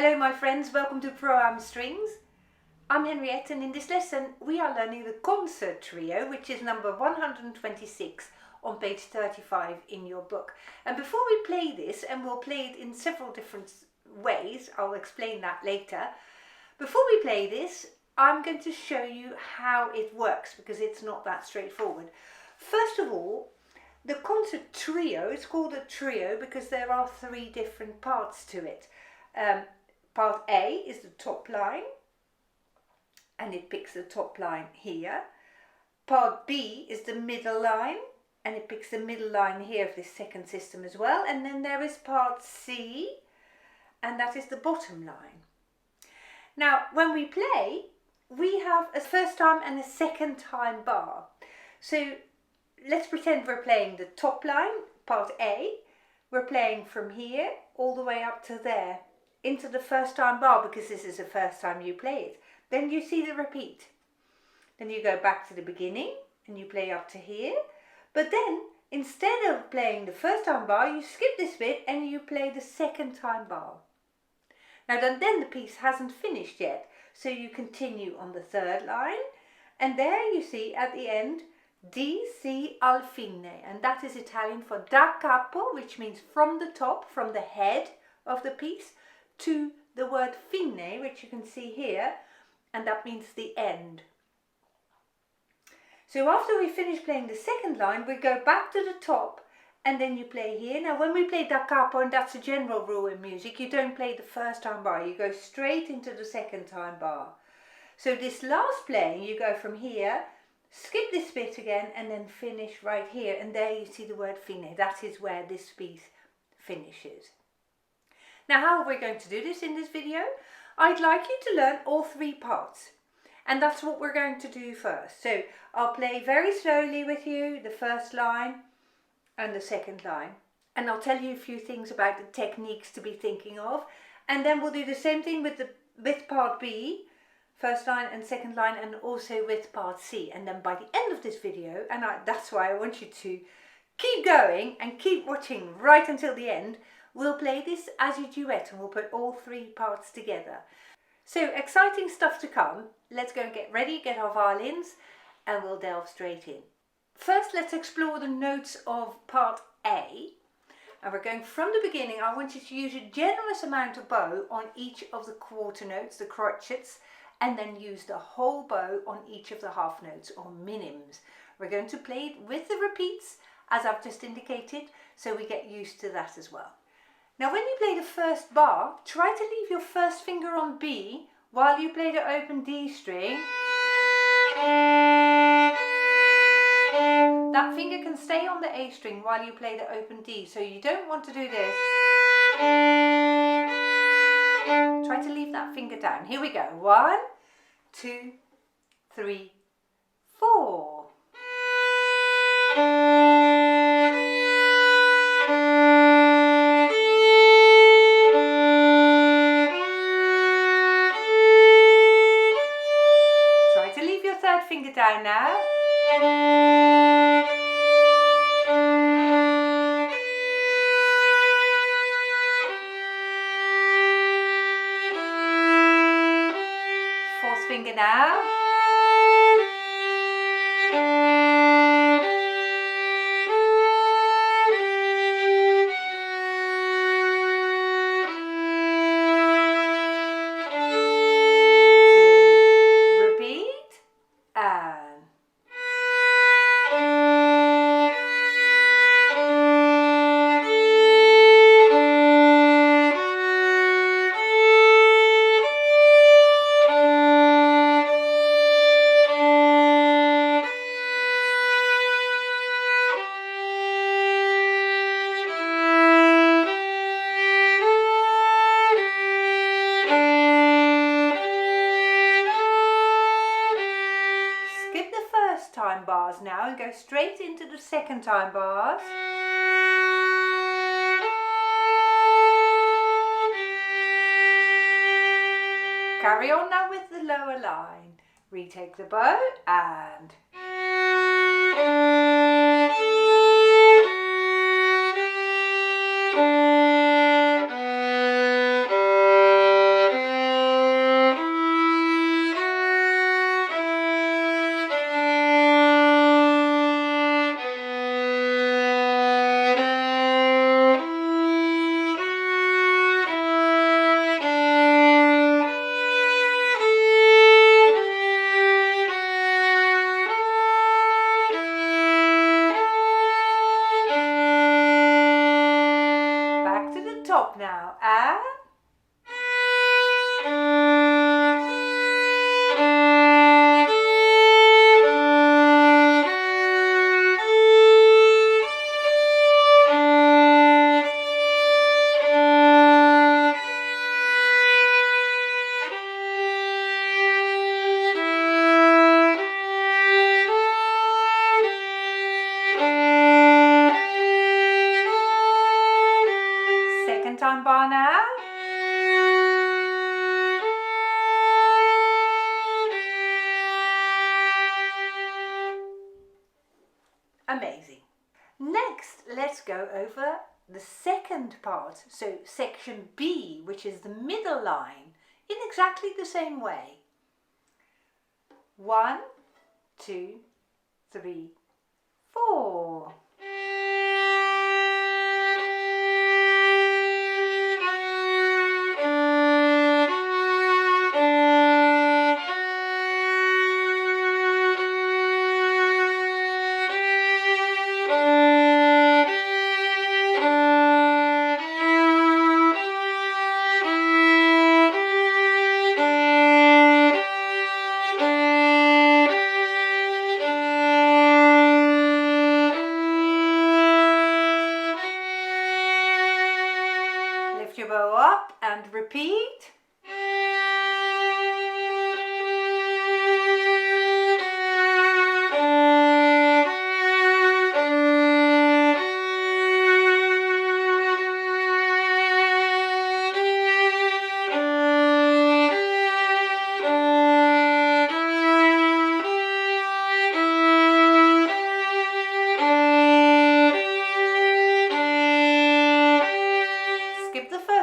Hello my friends, welcome to Pro-Am Strings. I'm Henriette and in this lesson we are learning the concert trio, which is number 126 on page 35 in your book. And before we play this, and we'll play it in several different ways, I'll explain that later. Before we play this, I'm going to show you how it works because it's not that straightforward. First of all, the concert trio is called a trio because there are three different parts to it. Part A is the top line, and it picks the top line here. Part B is the middle line, and it picks the middle line here of this second system as well. And then there is part C, and that is the bottom line. Now, when we play, we have a first time and a second time bar. So let's pretend we're playing the top line, part A. We're playing from here all the way up to there, into the first time bar, because this is the first time you play it. Then you see the repeat. Then you go back to the beginning and you play up to here. But then, instead of playing the first time bar, you skip this bit and you play the second time bar. Now then the piece hasn't finished yet, so you continue on the third line, and there you see at the end di si al fine, and that is Italian for da capo, which means from the top, from the head of the piece, to the word fine, which you can see here, and that means the end. So after we finish playing the second line, we go back to the top and then you play here. Now when we play da capo, and that's a general rule in music, you don't play the first time bar, you go straight into the second time bar. So this last playing, you go from here, skip this bit again and then finish right here, and there you see the word fine. That is where this piece finishes. Now how are we going to do this in this video? I'd like you to learn all three parts, and that's what we're going to do first. So I'll play very slowly with you the first line and the second line, and I'll tell you a few things about the techniques to be thinking of, and then we'll do the same thing with part B, first line and second line, and also with part C. And then by the end of this video, and that's why I want you to keep going and keep watching right until the end, we'll play this as a duet and we'll put all three parts together. So exciting stuff to come. Let's go and get ready, get our violins, and we'll delve straight in. First, let's explore the notes of part A. And we're going from the beginning. I want you to use a generous amount of bow on each of the quarter notes, the crotchets, and then use the whole bow on each of the half notes or minims. We're going to play it with the repeats, as I've just indicated, so we get used to that as well. Now when you play the first bar, try to leave your first finger on B while you play the open D string. That finger can stay on the A string while you play the open D, so you don't want to do this. Try to leave that finger down. Here we go. 1, 2, 3, 4. Finger down now. Fourth finger now. Time bars now and go straight into the second time bars. Carry on now with the lower line. Retake the bow and Amazing. Next, let's go over the second part, so section B, which is the middle line, in exactly the same way. 1, 2, 3, 4. Your bow up and repeat.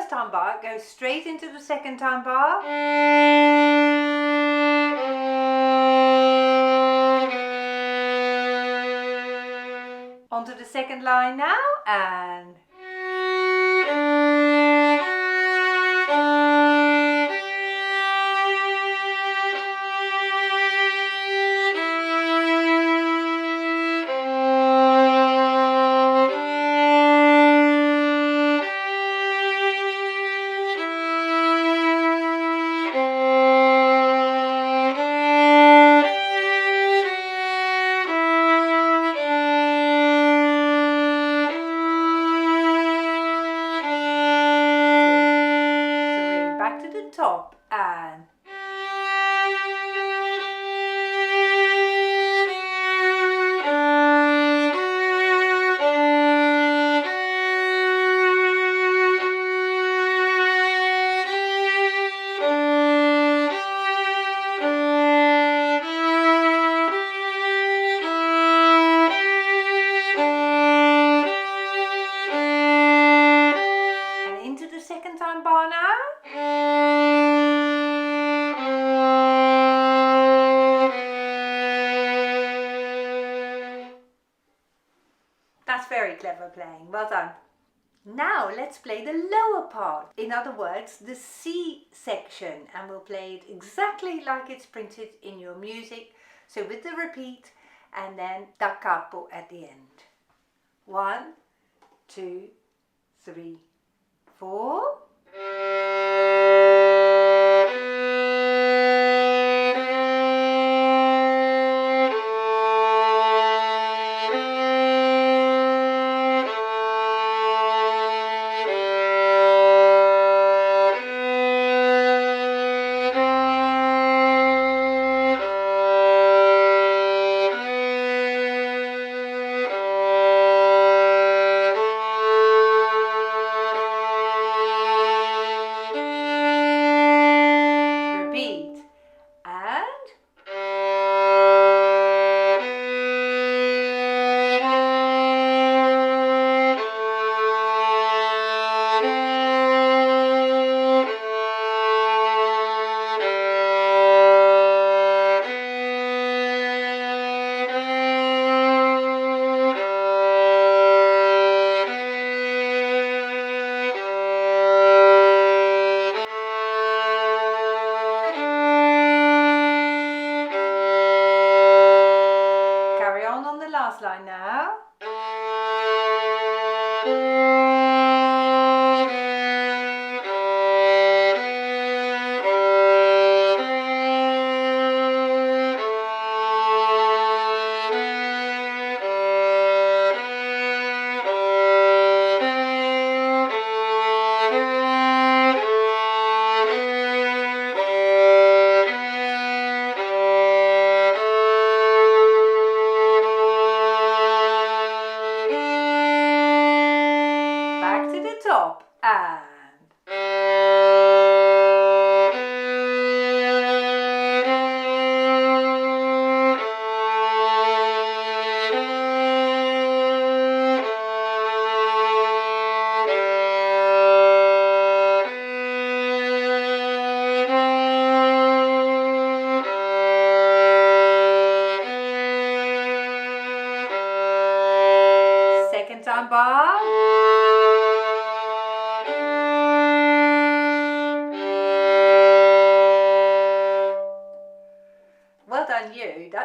Time bar, go straight into the second time bar. Onto the second line now, and to the top, and into the second time bar now. That's very clever playing, well done. Now let's play the lower part, in other words the C section, and we'll play it exactly like it's printed in your music, so with the repeat and then da capo at the end. 1, 2, 3, 4.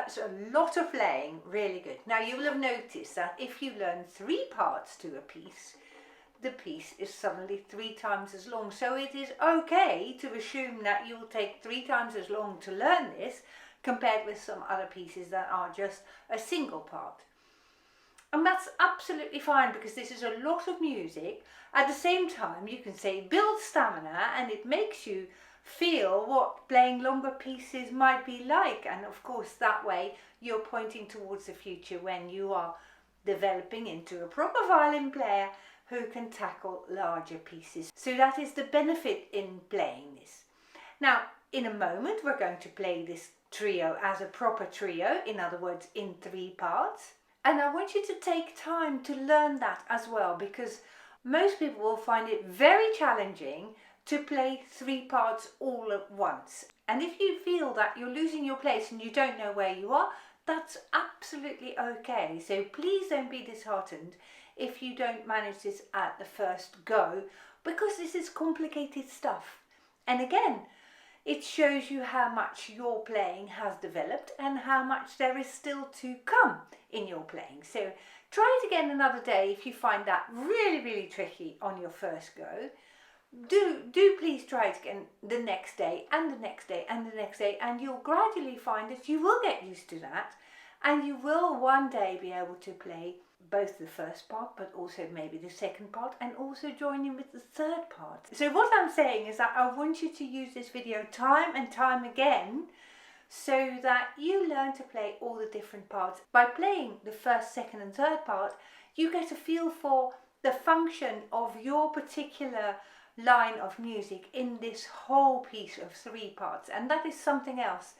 That's a lot of playing, really good. Now you will have noticed that if you learn 3 parts to a piece, the piece is suddenly 3 times as long. So it is okay to assume that you will take 3 times as long to learn this compared with some other pieces that are just a single part. And that's absolutely fine, because this is a lot of music. At the same time, you can say build stamina, and it makes you feel what playing longer pieces might be like. And of course, that way you're pointing towards the future when you are developing into a proper violin player who can tackle larger pieces. So that is the benefit in playing this. Now, in a moment, we're going to play this trio as a proper trio, in other words, in 3 parts. And I want you to take time to learn that as well, because most people will find it very challenging to play 3 parts all at once. And if you feel that you're losing your place and you don't know where you are, that's absolutely okay. So please don't be disheartened if you don't manage this at the first go, because this is complicated stuff. And again, it shows you how much your playing has developed and how much there is still to come in your playing. So try it again another day if you find that really, really tricky on your first go. Do please try it again the next day and the next day and the next day, and you'll gradually find that you will get used to that, and you will one day be able to play both the first part but also maybe the second part, and also join in with the third part. So what I'm saying is that I want you to use this video time and time again so that you learn to play all the different parts. By playing the first, second and third part, you get a feel for the function of your particular line of music in this whole piece of 3 parts, and that is something else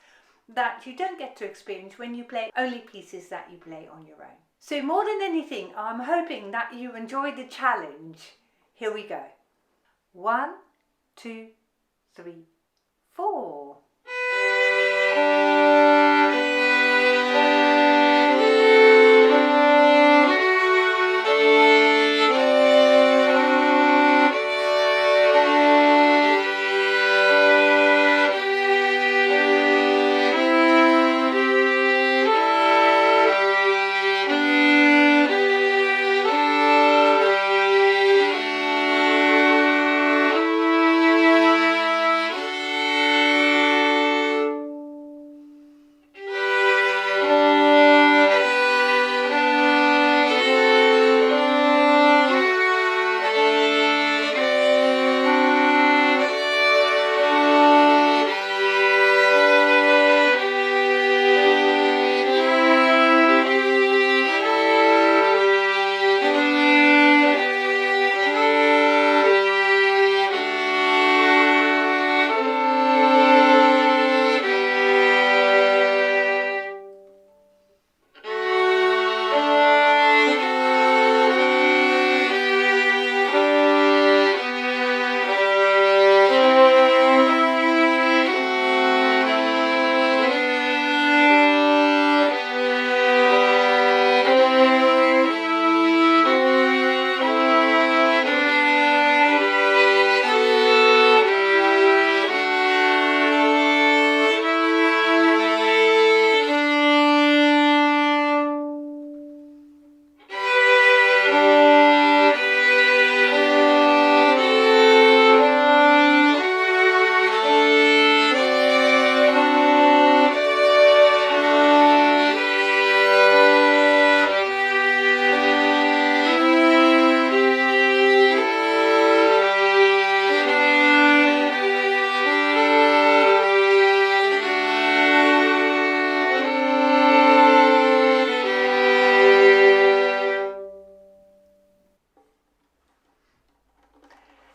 that you don't get to experience when you play only pieces that you play on your own. So more than anything, I'm hoping that you enjoyed the challenge. Here we go. 1, 2, 3, 4.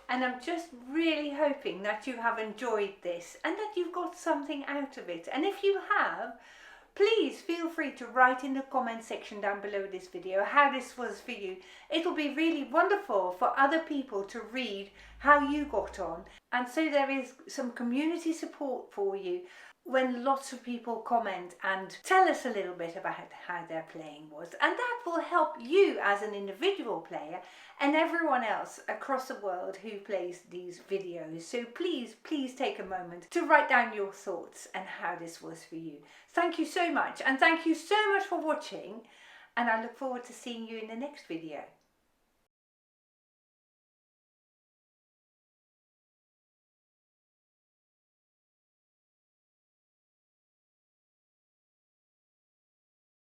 And I'm just really hoping that you have enjoyed this and that you've got something out of it. And if you have, please feel free to write in the comment section down below this video how this was for you. It'll be really wonderful for other people to read how you got on. And so there is some community support for you when lots of people comment and tell us a little bit about how their playing was, and that will help you as an individual player and everyone else across the world who plays these videos. So please take a moment to write down your thoughts and how this was for you. Thank you so much, and thank you so much for watching, and I look forward to seeing you in the next video.